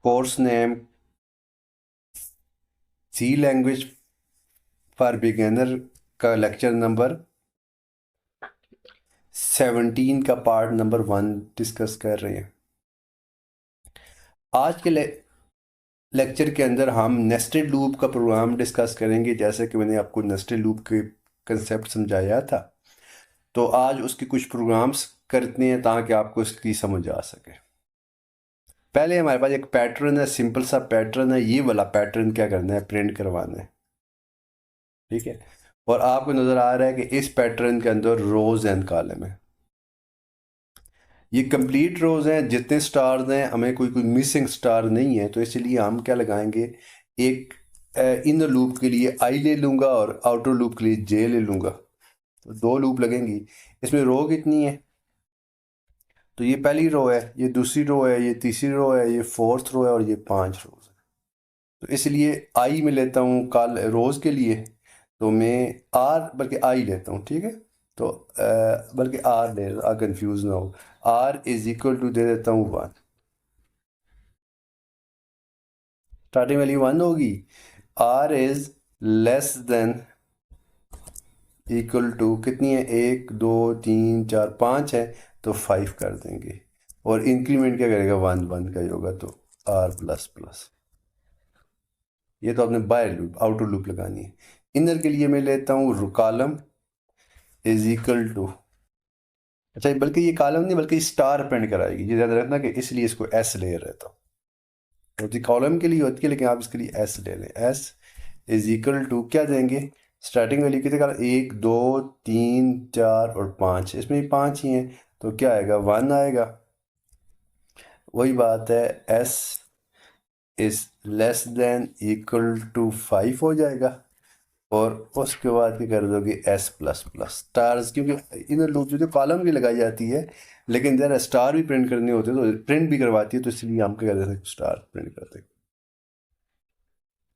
Course name C language for beginner का lecture number 17 का part number 1 discuss कर रहे हैं। आज के लेक्चर के अंदर हम नेस्टेड लूप का प्रोग्राम डिस्कस करेंगे। जैसे कि मैंने आपको नेस्टेड लूप के कंसेप्ट समझाया था, तो आज उसके कुछ प्रोग्राम्स करते हैं ताकि आपको इसकी समझ आ सके। पहले हमारे पास एक पैटर्न है, सिंपल सा पैटर्न है। ये वाला पैटर्न क्या करना है, प्रिंट करवाना है। ठीक है, और आपको नज़र आ रहा है कि इस पैटर्न के अंदर रोज एंड कॉलम है। ये कंप्लीट रोज हैं, जितने स्टार्स हैं, हमें कोई कोई मिसिंग स्टार नहीं है, तो इसलिए हम क्या लगाएंगे, एक इनर लूप के लिए आई ले लूँगा और आउटर लूप के लिए जे ले लूँगा, तो 2 लूप लगेंगी। इसमें रो कितनी है, तो ये पहली रो है, ये दूसरी रो है, ये तीसरी रो है, ये फोर्थ रो है और ये 5 रोज है। तो इसलिए आई में लेता हूँ कल रोज़ के लिए, तो मैं आर बल्कि आई लेता हूँ। ठीक है, तो बल्कि आर ले, कंफ्यूज ना हो, आर इज इक्वल टू दे देता हूँ 1। स्टार्टिंग वैल्यू 1 होगी। R is less than equal to कितनी है, 1 2 3 4 5 है, तो 5 कर देंगे। और इंक्रीमेंट क्या करेगा, 1 1 का ही होगा, तो आर प्लस प्लस। ये तो आपने बाय लूप आउटर लूप लगानी है। इनर के लिए मैं लेता हूँ कॉलम इज इक्वल टू, अच्छा बल्कि ये कॉलम नहीं बल्कि स्टार प्रिंट कराएगी, ये ज़्यादा रखना कि इसलिए इसको एस ले रहता हूँ। होती कॉलम के लिए होती है, लेकिन आप इसके लिए एस ले लें। एस इज इक्वल टू क्या देंगे, स्टार्टिंग वैल्यू कितने का, 1 2 3 4 और 5, इसमें भी 5 ही हैं, तो क्या आएगा, 1 आएगा। वही बात है, S is less than equal to 5 हो जाएगा। और उसके बाद क्या कर दोगे, एस प्लस प्लस स्टार्स, क्योंकि इन लूप जो कॉलम की लगाई जाती है, लेकिन ज़रा स्टार भी प्रिंट करने होते हैं तो प्रिंट भी करवाती है, तो इसलिए हम क्या करते हैं, स्टार प्रिंट करते हैं।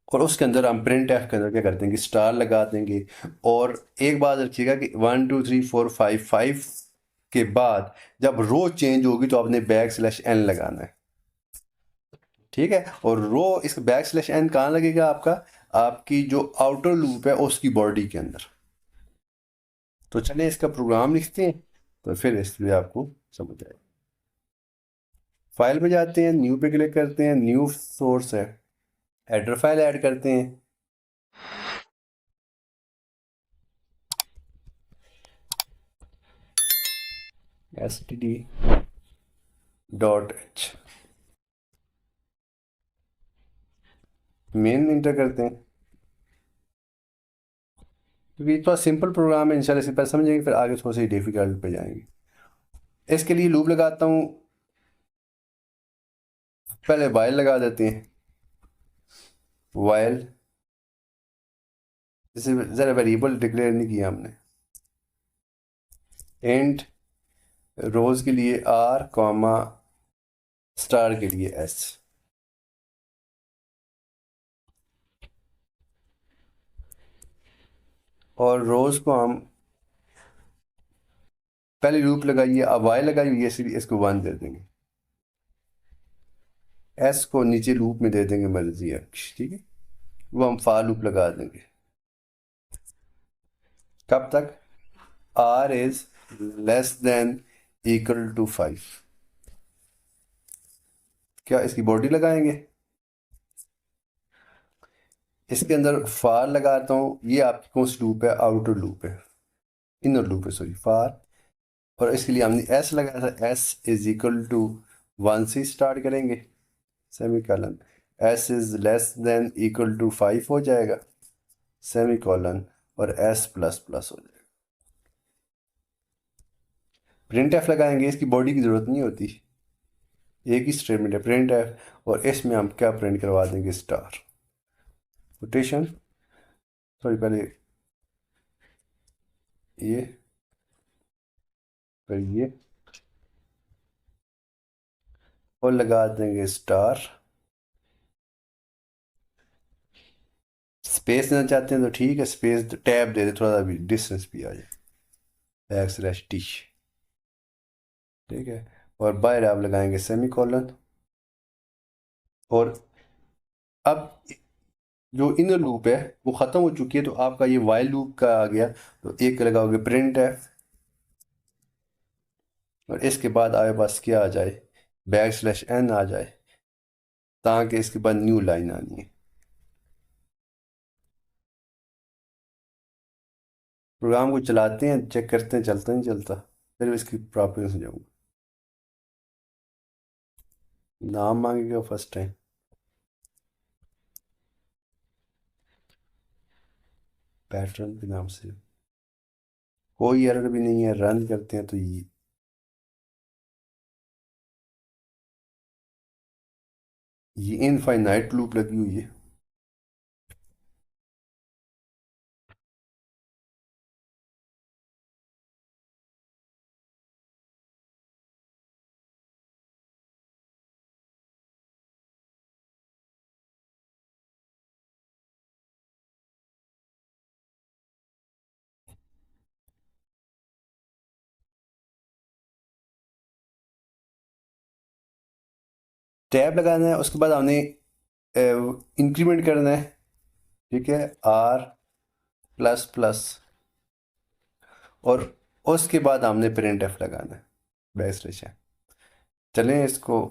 और उसके अंदर हम प्रिंट एफ के अंदर क्या करते हैं कि स्टार लगा देंगे। और एक बात रखिएगा कि 1 2 3 4 5 5 के बाद जब रो चेंज होगी तो आपने बैक स्लैश एन लगाना है। ठीक है, और रो इस बैक स्लैश एन कहाँ लगेगा, आपका आपकी जो आउटर लूप है उसकी बॉडी के अंदर। तो चलिए इसका प्रोग्राम लिखते हैं, तो फिर इसलिए आपको समझ आएगा। फाइल पे जाते हैं, न्यू पे क्लिक करते हैं, न्यू सोर्स है, हेडर फाइल ऐड करते हैं। std.h मेन इंटर करते हैं, क्योंकि ये थोड़ा सिंपल प्रोग्राम है, इंशाल्लाह इसे पहले समझेंगे, फिर आगे थोड़ा सी डिफिकल्ट पे जाएंगे। इसके लिए लूप लगाता हूँ, पहले वाइल लगा देते हैं। वाइल जैसे ज़रा वेरिएबल डिक्लेयर नहीं किया हमने। इंट रोज के लिए आर कॉमा स्टार के लिए एस। और रोज को हम पहले लूप लगाइए, अब वाई लगाई हुई है इसलिए इसको 1 दे देंगे। एस को नीचे लूप में दे देंगे मर्जी है, ठीक है, वो हम फॉर लूप लगा देंगे। कब तक, R is less than equal to 5। क्या इसकी बॉडी लगाएंगे, इसके अंदर फार लगाता हूँ। ये आपकी कौन सी लूप है, आउटर लूप है, इनर लूप है, सॉरी फार। और इसके लिए हमने एस लगाया था, एस इज इक्वल टू 1 से स्टार्ट करेंगे, semicolon. S is less than equal to 5 हो जाएगा, सेमी कॉलन, और एस प्लस प्लस हो जाएगा। प्रिंट एफ लगाएंगे, इसकी बॉडी की ज़रूरत नहीं होती, एक ही स्टेटमेंट है प्रिंट एफ, और इसमें हम क्या प्रिंट करवा देंगे, स्टार कोटेशन, सॉरी पहले ये, फिर ये, और लगा देंगे स्टार। स्पेस देना चाहते हैं तो ठीक है, स्पेस टैब दे दे, थोड़ा सा भी डिस्टेंस भी आ जाए, बैक स्लैश टी। ठीक है, और बाहर आप लगाएंगे सेमी कॉलन। और अब जो इनर लूप है वो ख़त्म हो चुकी है, तो आपका ये वाइल लूप का आ गया। तो एक लगाओगे प्रिंट एफ, और इसके बाद आए बस क्या आ जाए, बैक स्लैश एन आ जाए, ताकि इसके बाद न्यू लाइन आनी है। प्रोग्राम को चलाते हैं, चेक करते हैं चलता नहीं चलता, फिर इसकी प्रॉब्लम हो जाऊँगा। नाम मांगेगा फर्स्ट टाइम, पैटर्न के नाम से कोई एरर भी नहीं है। रन करते हैं तो ये इनफाइनाइट लूप लगी हुई है। टैब लगाना है, उसके बाद हमने इंक्रीमेंट करना है। ठीक है, आर प्लस प्लस, और उसके बाद हमने प्रिंट एफ लगाना है, बेस्ट है। चलें, इसको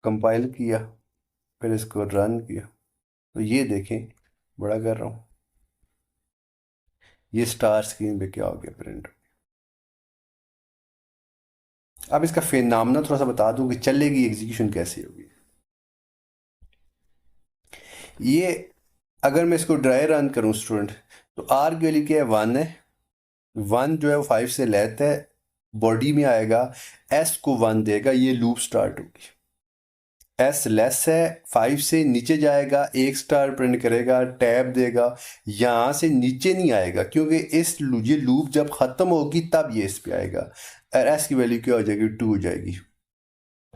कंपाइल किया, फिर इसको रन किया, तो ये देखें, बड़ा कर रहा हूँ, ये स्टार स्क्रीन पे क्या हो गया, प्रिंट। अब इसका फिनोमेना थोड़ा सा बता दूं कि चलेगी एग्जीक्यूशन कैसे होगी। ये अगर मैं इसको ड्राई रन करूं स्टूडेंट, तो आर की वैल्यू क्या है, 1 है। 1 जो है वो 5 से लेता है, बॉडी में आएगा, एस को 1 देगा, ये लूप स्टार्ट होगी। एस लेस है, 5 से नीचे जाएगा, एक स्टार प्रिंट करेगा, टैब देगा, यहाँ से नीचे नहीं आएगा, क्योंकि ये लूप जब ख़त्म होगी तब ये इस पे आएगा, और एस की वैल्यू क्या हो जाएगी, 2 हो जाएगी।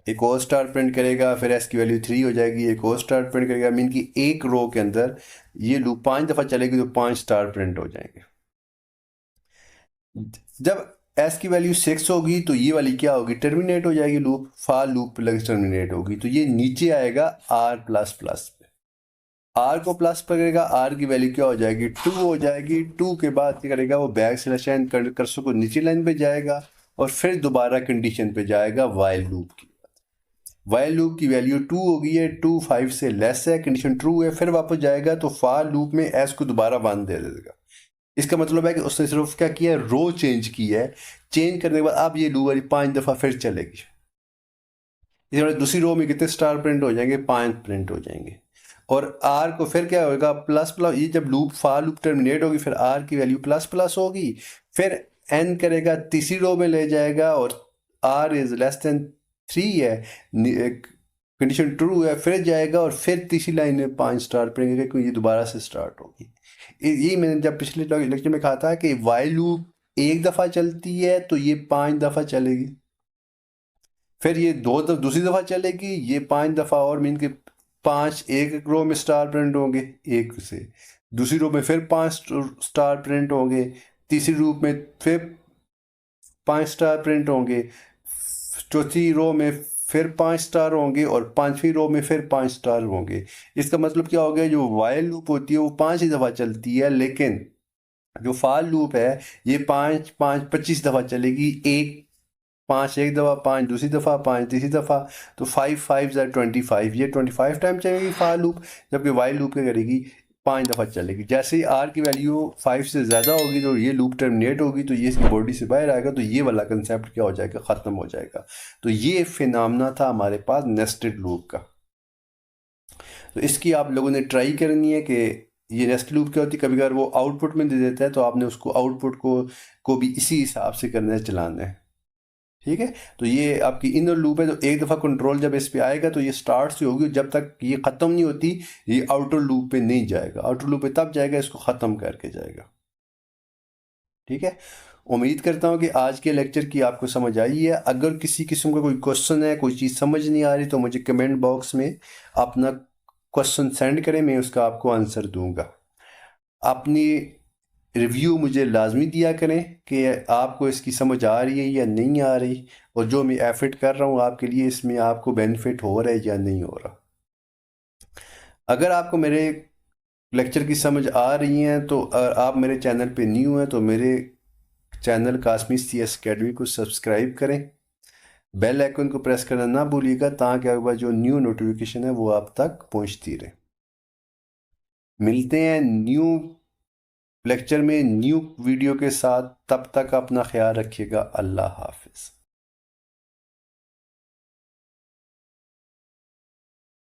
एक और स्टार प्रिंट करेगा, फिर एस की वैल्यू 3 हो जाएगी, एक और स्टार प्रिंट करेगा, मीन की एक रो के अंदर ये लूप 5 दफ़ा चलेगी तो 5 स्टार प्रिंट हो जाएंगे। जब एस की वैल्यू 6 होगी तो ये वाली क्या होगी, टर्मिनेट हो जाएगी, लूप फॉर लूप लग टर्मिनेट होगी, तो ये नीचे आएगा आर प्लस प्लस पे। आर को प्लस पकड़ेगा, आर की वैल्यू क्या हो जाएगी, 2 हो जाएगी। 2 के बाद क्या करेगा, वो बैक स्लैश कर्सर को नीचे लाइन पे जाएगा, और फिर दोबारा कंडीशन पे जाएगा वाइल लूप की। वाइल लूप की वैल्यू 2 हो गई है, 2 5 से लेस है, कंडीशन ट्रू है, फिर वापस जाएगा तो फॉर लूप में एस को दोबारा 1 दे देगा। इसका मतलब है कि उसने सिर्फ क्या किया है, रो चेंज की है। चेंज करने के बाद अब ये लूप वाली 5 दफ़ा फिर चलेगी। इसी तरह दूसरी रो में कितने स्टार प्रिंट हो जाएंगे, 5 प्रिंट हो जाएंगे। और आर को फिर क्या होगा, प्लस प्लस, ये जब लूप फॉर लूप टर्मिनेट होगी फिर आर की वैल्यू प्लस प्लस होगी, फिर एन करेगा, तीसरी रो में ले जाएगा, और आर इज लेस देन 3 है, कंडीशन ट्रू है, फिर जाएगा और फिर तीसरी लाइन में 5 स्टार प्रिंट, क्योंकि ये दोबारा से स्टार्ट होगी। ये मैंने जब पिछले लेक्चर में कहा था कि वाइल लूप एक दफ़ा चलती है तो ये 5 दफ़ा चलेगी, फिर ये दूसरी दफ़ा चलेगी, ये 5 दफ़ा, और मीन के 5 एक रो में स्टार प्रिंट होंगे, एक से दूसरी रो में फिर 5 स्टार प्रिंट होंगे, तीसरी रो में फिर 5 स्टार प्रिंट होंगे, चौथी रो में फिर 5 स्टार होंगे, और पांचवी रो में फिर 5 स्टार होंगे। इसका मतलब क्या हो गया, जो वाइल लूप होती है वो 5 ही दफ़ा चलती है, लेकिन जो फाल लूप है ये 5 5 25 दफ़ा चलेगी। 5 एक दफ़ा, 5 दूसरी दफ़ा, 5 तीसरी दफ़ा, तो 5 5 ज़ा 25, ये 25 टाइम चलेगी फाल लूप, जबकि वाइल लूप क्या करेगी, 5 दफ़ा चलेगी। जैसे ही आर की वैल्यू 5 से ज़्यादा होगी तो ये लूप टर्मिनेट होगी, तो ये इसकी बॉडी से बाहर आएगा, तो ये वाला कंसेप्ट क्या हो जाएगा, ख़त्म हो जाएगा। तो ये फिनोमेना था हमारे पास नेस्टेड लूप का। तो इसकी आप लोगों ने ट्राई करनी है कि ये नेस्टेड लूप क्या होती है। कभी कभार वो आउटपुट में दे देता है, तो आपने उसको आउटपुट को भी इसी हिसाब से करना है, चलाना है। ठीक है, तो ये आपकी इनर लूप है, तो एक दफ़ा कंट्रोल जब इस पे आएगा तो ये स्टार्ट से होगी, जब तक ये ख़त्म नहीं होती ये आउटर लूप पे नहीं जाएगा। आउटर लूप पे तब जाएगा इसको ख़त्म करके जाएगा। ठीक है, उम्मीद करता हूँ कि आज के लेक्चर की आपको समझ आई है। अगर किसी किस्म का कोई क्वेश्चन है, कोई चीज़ समझ नहीं आ रही, तो मुझे कमेंट बॉक्स में अपना क्वेश्चन सेंड करें, मैं उसका आपको आंसर दूंगा। अपनी रिव्यू मुझे लाजमी दिया करें कि आपको इसकी समझ आ रही है या नहीं आ रही, और जो मैं एफर्ट कर रहा हूँ आपके लिए इसमें आपको बेनिफिट हो रहा है या नहीं हो रहा। अगर आपको मेरे लेक्चर की समझ आ रही है तो आप मेरे चैनल पे न्यू हैं तो मेरे चैनल कासमी CS अकेडमी को सब्सक्राइब करें, बेल आइकन को प्रेस करना ना भूलिएगा ताकि आपके पास जो न्यू नोटिफिकेशन है वो आप तक पहुंचती रहे। मिलते हैं न्यू लेक्चर में न्यू वीडियो के साथ, तब तक अपना ख्याल रखिएगा। अल्लाह हाफिज़।